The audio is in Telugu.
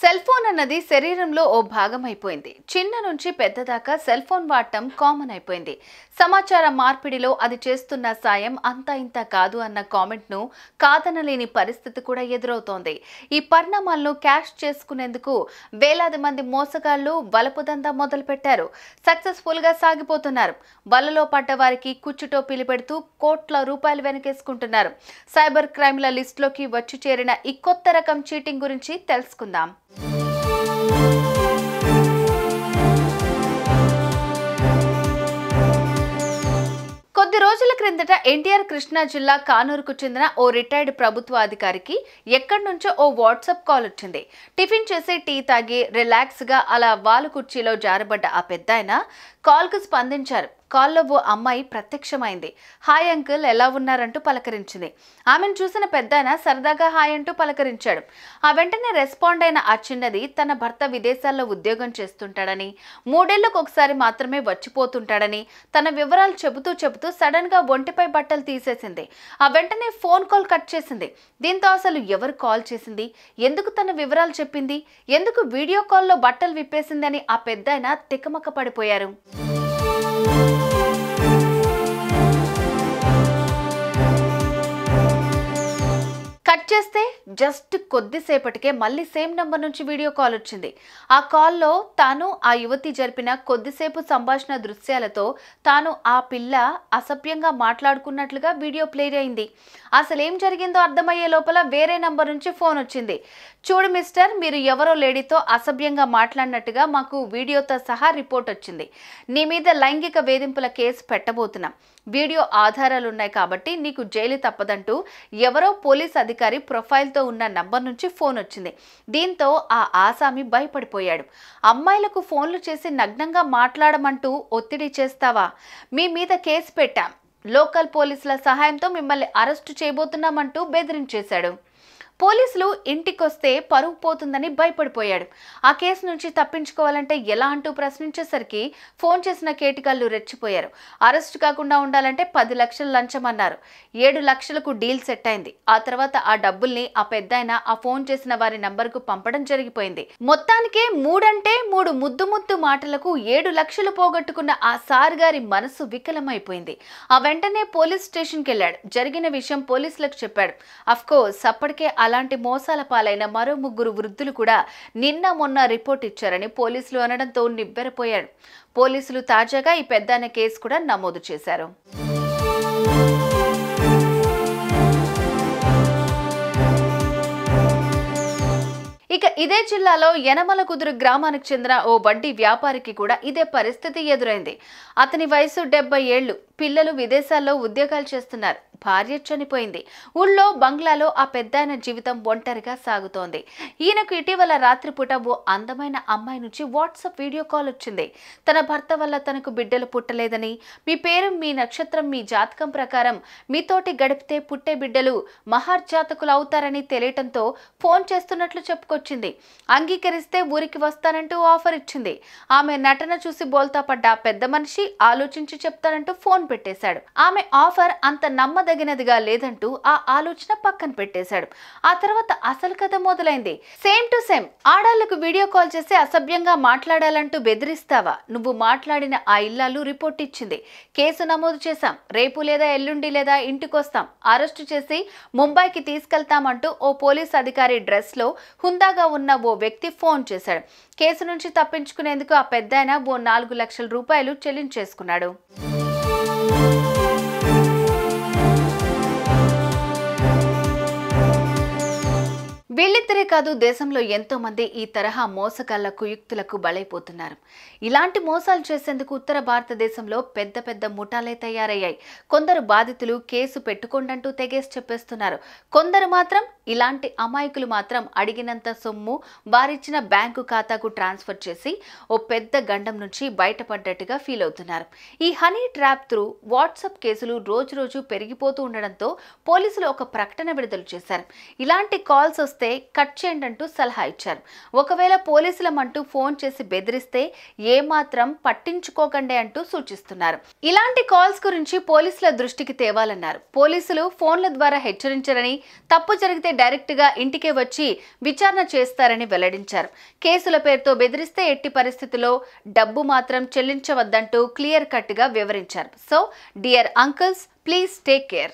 సెల్ ఫోన్ అన్నది శరీరంలో ఓ భాగం అయిపోయింది. చిన్న నుంచి పెద్ద దాకా సెల్ ఫోన్ వాడటం కామన్ అయిపోయింది. సమాచార మార్పిడిలో అది చేస్తున్న సాయం అంతా ఇంత కాదు అన్న కామెంట్ ను కాదనలేని పరిస్థితి కూడా ఎదురవుతోంది. ఈ పరిణామాలను క్యాష్ చేసుకునేందుకు వేలాది మంది మోసగాళ్లు వలపుదందా మొదలు పెట్టారు. సక్సెస్ఫుల్ గా సాగిపోతున్నారు. వలలో పడ్డ వారికి కుచ్చుటోపీలు పెడుతూ కోట్ల రూపాయలు వెనకేసుకుంటున్నారు. సైబర్ క్రైమ్ల లిస్టులోకి వచ్చి చేరిన ఈ కొత్త రకం చీటింగ్ గురించి తెలుసుకుందాం. కొద్ది రోజుల క్రిందట ఎన్టీఆర్ కృష్ణా జిల్లా కానూరుకు చెందిన ఓ రిటైర్డ్ ప్రభుత్వ అధికారికి ఎక్కడి నుంచో ఓ వాట్సాప్ కాల్ వచ్చింది. టిఫిన్ చేసి టీ తాగి రిలాక్స్ గా అలా వాలు కుర్చీలో జారబడ్డ ఆ పెద్దాయన కాల్ కు స్పందించారు. కాల్లో ఓ అమ్మాయి ప్రత్యక్షమైంది. హాయ్ అంకుల్, ఎలా ఉన్నారంటూ పలకరించింది. ఆమెను చూసిన పెద్దాయన సరదాగా హాయ్ అంటూ పలకరించాడు. ఆ వెంటనే రెస్పాండ్ అయిన ఆ చిన్నది తన భర్త విదేశాల్లో ఉద్యోగం చేస్తుంటాడని, 3 ఏళ్లకు ఒకసారి మాత్రమే వచ్చిపోతుంటాడని తన వివరాలు చెబుతూ సడన్ గా ఒంటిపై బట్టలు తీసేసింది. ఆ వెంటనే ఫోన్ కాల్ కట్ చేసింది. దీంతో అసలు ఎవరు కాల్ చేసింది, ఎందుకు తన వివరాలు చెప్పింది, ఎందుకు వీడియో కాల్లో బట్టలు విప్పేసింది అని ఆ పెద్దాయన తికమక పడిపోయారు. కట్ చేస్తే జస్ట్ కొద్దిసేపటికే మళ్ళీ సేమ్ నంబర్ నుంచి వీడియో కాల్ వచ్చింది. ఆ కాల్లో తాను ఆ యువతి జరిపిన కొద్దిసేపు సంభాషణ దృశ్యాలతో తాను ఆ పిల్ల అసభ్యంగా మాట్లాడుకున్నట్లుగా వీడియో ప్లే అయింది. అసలు ఏం జరిగిందో అర్థమయ్యే లోపల వేరే నంబర్ నుంచి ఫోన్ వచ్చింది. చూడు మిస్టర్, మీరు ఎవరో లేడీతో అసభ్యంగా మాట్లాడినట్టుగా మాకు వీడియోతో సహా రిపోర్ట్ వచ్చింది. నీ మీద లైంగిక వేధింపుల కేసు పెట్టబోతున్నాం. వీడియో ఆధారాలున్నాయి కాబట్టి నీకు జైలు తప్పదంటూ ఎవరో పోలీస్ అధికారి ప్రొఫైల్తో ఉన్న నంబర్ నుంచి ఫోన్ వచ్చింది. దీంతో ఆ ఆసామి భయపడిపోయాడు. అమ్మాయిలకు ఫోన్లు చేసి నగ్నంగా మాట్లాడమంటూ ఒత్తిడి చేస్తావా? మీ మీద కేసు పెట్టాం, లోకల్ పోలీసుల సహాయంతో మిమ్మల్ని అరెస్టు చేయబోతున్నామంటూ బెదిరించేశాడు. పోలీసులు ఇంటికొస్తే పరువు పోతుందని భయపడిపోయాడు. ఆ కేసు నుంచి తప్పించుకోవాలంటే ఎలా అంటూ ప్రశ్నించేసరికి ఫోన్ చేసిన కేటికల్లు రెచ్చిపోయారు. అరెస్టు కాకుండా ఉండాలంటే 10 లక్షల లంచం అన్నారు. 7 లక్షలకు డీల్ సెట్ అయింది. ఆ తర్వాత ఆ డబ్బుల్ని ఆ పెద్దాయన ఆ ఫోన్ చేసిన వారి నంబర్కు పంపడం జరిగిపోయింది. మొత్తానికే 3 ముద్దు మాటలకు 7 లక్షలు పోగొట్టుకున్న ఆ సార్ గారి మనసు వికలమైపోయింది. ఆ వెంటనే పోలీస్ స్టేషన్కి వెళ్ళాడు. జరిగిన విషయం పోలీసులకు చెప్పాడు. అఫ్కోర్స్ అప్పటికే అలాంటి మోసాల పాలైన మరో 3 వృద్ధులు కూడా నిన్న మొన్న రిపోర్ట్ ఇచ్చారని పోలీసులు అనడంతో నివ్వెరపోయాడు. పోలీసులు తాజాగా ఈ పెద్దాయన కేసు కూడా నమోదు చేశారు. ఇక ఇదే జిల్లాలో యనమలకుదురు గ్రామానికి చెందిన ఓ వడ్డీ వ్యాపారికి కూడా ఇదే పరిస్థితి ఎదురైంది. అతని వయసు 70 ఏళ్లు. పిల్లలు విదేశాల్లో ఉద్యోగాలు చేస్తున్నారు. భార్య చనిపోయింది. ఊళ్ళో బంగ్లాలో ఆ పెద్దాయన జీవితం ఒంటరిగా సాగుతోంది. ఈయనకు ఇటీవల రాత్రిపూట ఓ అందమైన అమ్మాయి నుంచి వాట్సాప్ వీడియో కాల్ వచ్చింది. తన భర్త వల్ల తనకు బిడ్డలు పుట్టలేదని, మీ పేరు, మీ నక్షత్రం, మీ జాతకం ప్రకారం మీతోటి గడిపితే పుట్టే బిడ్డలు మహర్జాతకులు అవుతారని తెలియటంతో ఫోన్ చేస్తున్నట్లు చెప్పుకొచ్చింది. అంగీకరిస్తే ఊరికి వస్తానంటూ ఆఫర్ ఇచ్చింది. ఆమె నటన చూసి బోల్తా పడ్డ పెద్ద మనిషి ఆలోచించి చెప్తానంటూ ఫోన్ పెట్టేశాడు. ఆమె ఆఫర్ అంత నమ్మదగినదిగా లేదంటూ ఆ ఆలోచన పక్కన పెట్టేశాడు. ఆ తర్వాత అసలు కథ మొదలైంది. సేమ్ టు సేమ్ ఆడాళ్లకు వీడియో కాల్ చేసి అసభ్యంగా మాట్లాడాలంటూ బెదిరిస్తావా? నువ్వు మాట్లాడిన ఆ ఇల్లాలు రిపోర్ట్ ఇచ్చింది. కేసు నమోదు చేశాం. రేపు లేదా ఎల్లుండి లేదా ఇంటికొస్తాం. అరెస్టు చేసి ముంబైకి తీసుకెళ్తామంటూ ఓ పోలీస్ అధికారి డ్రెస్ లో హుందాగా ఉన్న ఓ వ్యక్తి ఫోన్ చేశాడు. కేసు నుంచి తప్పించుకునేందుకు ఆ పెద్దాయన ఓ 4 లక్షల రూపాయలు చెల్లించేసుకున్నాడు. వీళ్ళిద్దరే కాదు, దేశంలో ఎంతో మంది ఈ తరహా మోసగాళ్ల కుయుక్తులకు బలైపోతున్నారు. ఇలాంటి మోసాలు చేసేందుకు ఉత్తర భారతదేశంలో పెద్ద ముఠాలే తయారయ్యాయి. కొందరు బాధితులు కేసు పెట్టుకోండంటూ తెగేసి చెప్పేస్తున్నారు. కొందరు మాత్రం ఇలాంటి అమాయకులు మాత్రం అడిగినంత సొమ్ము వారిచ్చిన బ్యాంకు ఖాతాకు ట్రాన్స్ఫర్ చేసి ఓ పెద్ద గండం నుంచి బయటపడ్డట్టుగా ఫీల్ అవుతున్నారు. ఈ హనీ ట్రాప్ త్రూ వాట్సాప్ కేసులు రోజు పెరిగిపోతూ ఉండడంతో పోలీసులు ఒక ప్రకటన విడుదల చేశారు. ఇలాంటి కాల్స్ వస్తే కట్ చేయండి అంటూ సలహా ఇచ్చారు. ఒకవేళ పోలీసులమంటూ ఫోన్ చేసి బెదిరిస్తే ఏమాత్రం పట్టించుకోకండి అంటూ సూచిస్తున్నారు. ఇలాంటి కాల్స్ గురించి పోలీసుల దృష్టికి తేవాలన్నారు. పోలీసులు ఫోన్ల ద్వారా హెచ్చరించరని, తప్పు జరిగితే డైరెక్ట్ గా ఇంటికే వచ్చి విచారణ చేస్తారని వెల్లడించారు. కేసుల పేరుతో బెదిరిస్తే ఎట్టి పరిస్థితుల్లో డబ్బు మాత్రం చెల్లించవద్దంటూ క్లియర్ కట్ గా వివరించారు. So dear uncles, please take care.